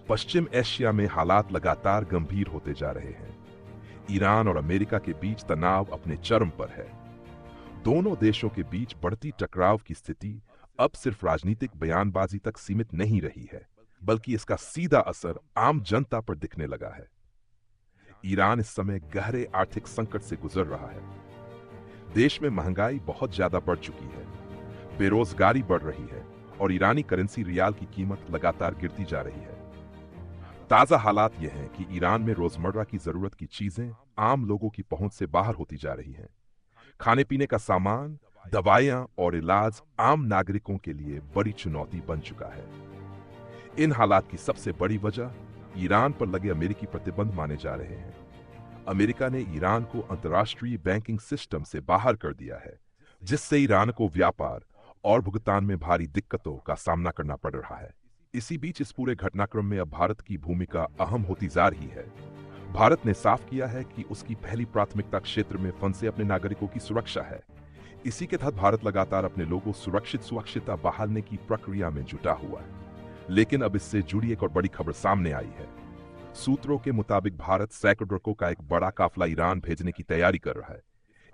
पश्चिम Asia में हालात लगातार गंभीर होते जा रहे हैं। ईरान और अमेरिका के बीच तनाव अपने चरम पर है। दोनों देशों के बीच बढ़ती टकराव की स्थिति अब सिर्फ राजनीतिक बयानबाजी तक सीमित नहीं रही है, बल्कि इसका सीधा असर आम जनता पर दिखने लगा है। ईरान इस समय गहरे आर्थिक संकट से गुजर रहा है। देश में महंगाई बहुत ज्यादा बढ़ चुकी है, बेरोजगारी बढ़ रही है और ईरानी करेंसी रियाल की कीमत लगातार गिरती जा रही है। ताजा हालात यह हैं कि ईरान में रोजमर्रा की जरूरत की चीजें आम लोगों की पहुंच से बाहर होती जा रही हैं। खाने पीने का सामान, दवाइयां और इलाज आम नागरिकों के लिए बड़ी चुनौती बन चुका है। इन हालात की सबसे बड़ी वजह ईरान पर लगे अमेरिकी प्रतिबंध माने जा रहे हैं। अमेरिका ने ईरान को अंतर्राष्ट्रीय बैंकिंग सिस्टम से बाहर कर दिया है, जिससे ईरान को व्यापार और भुगतान में भारी दिक्कतों का सामना करना पड़ रहा है। इसी बीच इस पूरे घटनाक्रम में अब भारत की भूमिका अहम होती जा रही है। भारत ने साफ किया है कि उसकी पहली प्राथमिकता क्षेत्र में फंसे अपने नागरिकों की सुरक्षा है। इसी के तहत भारत लगातार अपने लोगों सुरक्षितता बहालने की प्रक्रिया में जुटा हुआ है। लेकिन अब इससे जुड़ी एक और बड़ी खबर सामने आई है। सूत्रों के मुताबिक भारत सैकड़ों का एक बड़ा काफिला ईरान भेजने की तैयारी कर रहा है।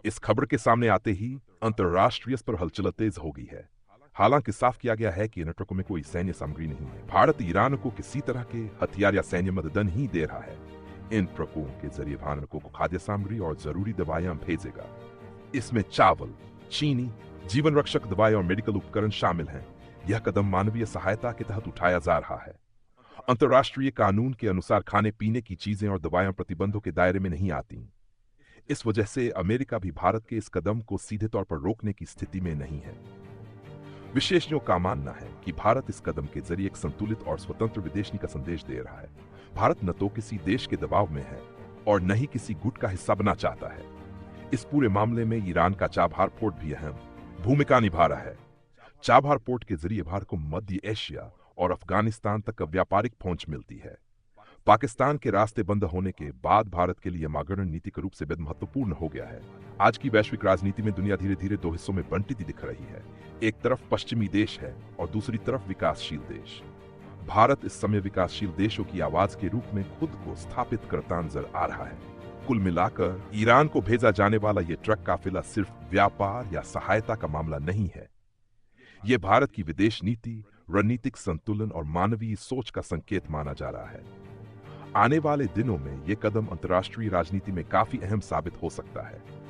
इस खबर के सामने आते ही अंतर्राष्ट्रीय स्तर पर हलचल तेज हो गई है। हालांकि साफ किया गया है कि इन ट्रकों में कोई सैन्य सामग्री नहीं है। भारत ईरान को किसी तरह के हथियार या सैन्य मदद नहीं दे रहा है। इन ट्रकों के जरिए भारत को खाद्य सामग्री और जरूरी दवाइयां भेजेगा। इसमें चावल, चीनी, जीवन रक्षक दवाएं और मेडिकल उपकरण शामिल हैं। यह कदम मानवीय सहायता के तहत उठाया जा रहा है। अंतर्राष्ट्रीय कानून के अनुसार खाने पीने की चीजें और दवाएं प्रतिबंधों के दायरे में नहीं आती। इस वजह से अमेरिका भी भारत के इस कदम को सीधे तौर पर रोकने की स्थिति में नहीं है। विशेषज्ञों का मानना है कि भारत इस कदम के जरिए एक संतुलित और स्वतंत्र विदेश नीति का संदेश दे रहा है। भारत न तो किसी देश के दबाव में है और न ही किसी गुट का हिस्सा बनना चाहता है। इस पूरे मामले में ईरान का चाबहार पोर्ट भी अहम भूमिका निभा रहा है। चाबहार पोर्ट के जरिए भारत को मध्य एशिया और अफगानिस्तान तक व्यापारिक पहुंच मिलती है। पाकिस्तान के रास्ते बंद होने के बाद भारत के लिए मागरण नीतिक रूप से बेहद महत्वपूर्ण हो गया है। आज की वैश्विक राजनीति में दुनिया धीरे धीरे दो हिस्सों में बंटी दिख रही है। एक तरफ पश्चिमी देश है और दूसरी तरफ विकासशील देश। भारत इस समय विकासशील देशों की आवाज के रूप में खुद को स्थापित करता नजर आ रहा है। कुल मिलाकर ईरान को भेजा जाने वाला यह ट्रक काफिला सिर्फ व्यापार या सहायता का मामला नहीं है। यह भारत की विदेश नीति, रणनीतिक संतुलन और मानवीय सोच का संकेत माना जा रहा है। आने वाले दिनों में यह कदम अंतर्राष्ट्रीय राजनीति में काफी अहम साबित हो सकता है।